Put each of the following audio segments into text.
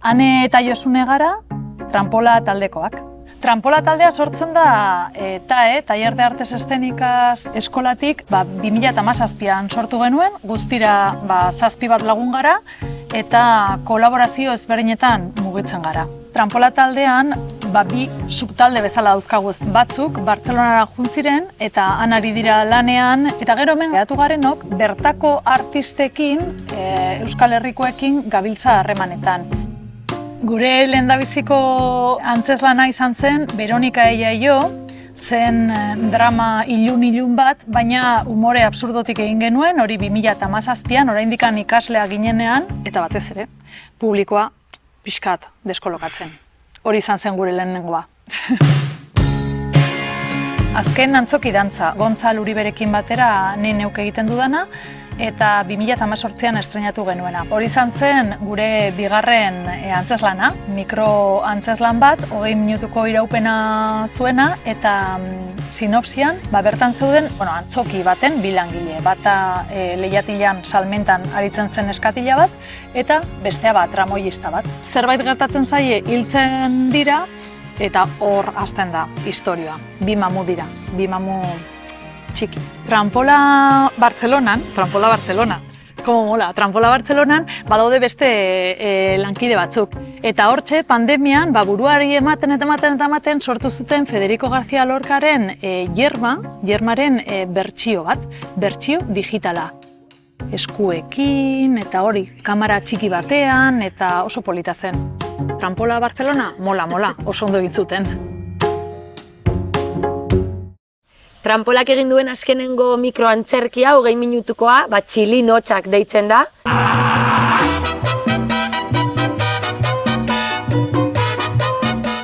Ane eta Josune gara, Trampola taldekoak. Trampola taldea sortzen da Taller de Artes Eszenikaz eskolatik 2017an sortu genuen, guztira 7 bat lagun gara eta kolaborazio ezberdinetan mugitzen gara. Trampola taldean 2 subtalde bezala dauzkagu, batzuk Bartzelonara joan ziren eta han ari dira lanean, eta gero hemen geratu garenok bertako artistekin, Euskal Herrikoekin gabiltza harremanetan. Gure lehendabiziko antzeslana izan zen Veronika Ellaio, zen drama ilun bat, baina umore absurdotik egin genuen, hori 2017an, oraindik ikaslea ginenean, eta batez ere, publikoa pixkat deskolokatzen. Hori izan zen gure lehenengoa. Azken antzoki dantza, Gontzal Uriberekin batera ni neuk egiten dudana, eta 2018an estreinatu genuena. Hori izan zen gure bigarren antzeslana, mikro antzeslan bat, 20 minutuko iraupena zuena, eta sinopsian bertan zeuden antzoki baten 2 langile. Bata Lehiatilan salmentan aritzen zen eskatila bat, eta bestea tramoista bat. Zerbait gertatzen zaie hiltzen dira, eta hor hasten da historia. 2 mamu dira, 2 mamu txiki. Trampola Bartzelonan, badaude beste lankide batzuk. Eta hortxe, pandemian, buruari ematen sortu zuten Federico García Lorcaren Yermaren bertsio bat, bertsio digitala. Eskuekin, eta hori, kamera txiki batean, eta oso polita zen. Trampola Bartzelona, mola, oso ondo egin zuten. Trampolak egin duen azkenengo mikroantzerkia, 20 minutukoa, Txilin hotxak deitzen da.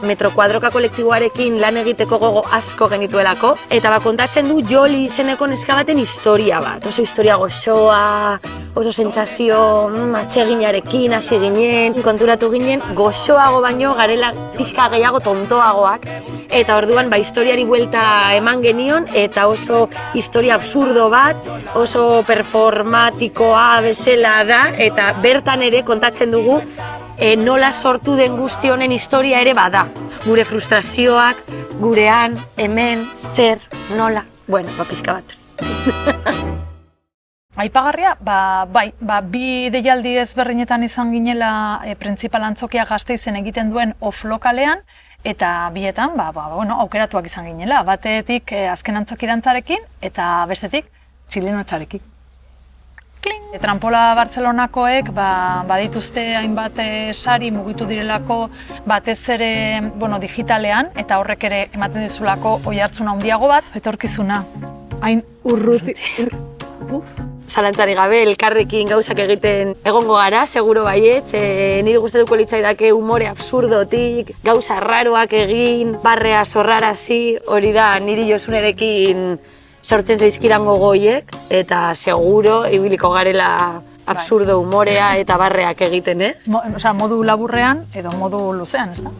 Metro Kuadroka kolektiboarekin lan egiteko gogo asko genituelako, eta kontatzen du Joli izeneko neska baten historia bat. Oso historia goxoa, oso sentsazio atseginarekin hasi ginen, konturatu ginen, goxoago baino garela pixka gehiago tontoagoak. Eta orduan historiari buelta eman genion, eta oso historia absurdo bat, oso performatikoa bezala da, eta bertan ere kontatzen dugu nola sortu den guzti honen historia ere bada. Gure frustrazioak, gurean, hemen, zer, nola, pixka bat. Aipagarria, bai, 2 deialdi ezberdinetan izan ginela printzipal antzokia Gasteizen egiten duen off-lokalean, eta bietan, aukeratuak izan ginela. Batetik azken antzoki dantzarekin, eta bestetik Txilin hotxarekin. Trampola Bartzelonakoek badituzte hainbat sari mugitu direlako batez ere digitalean, eta horrek ere ematen dizulako oihartzun handiago bat, etorkizuna. Hain urruti. Zalantzari gabe, elkarrekin gauzak egiten egongo gara, seguro baietz. Niri gustatuko litzaidake umore absurdotik, gauza raroak egin, barrea sorrarazi, hori da niri Josunerekin sortzen zaizkidan gogoiek, eta seguro ibiliko garela absurdo umorea eta barreak egiten, ez? Modu laburrean edo modu luzean, ez da?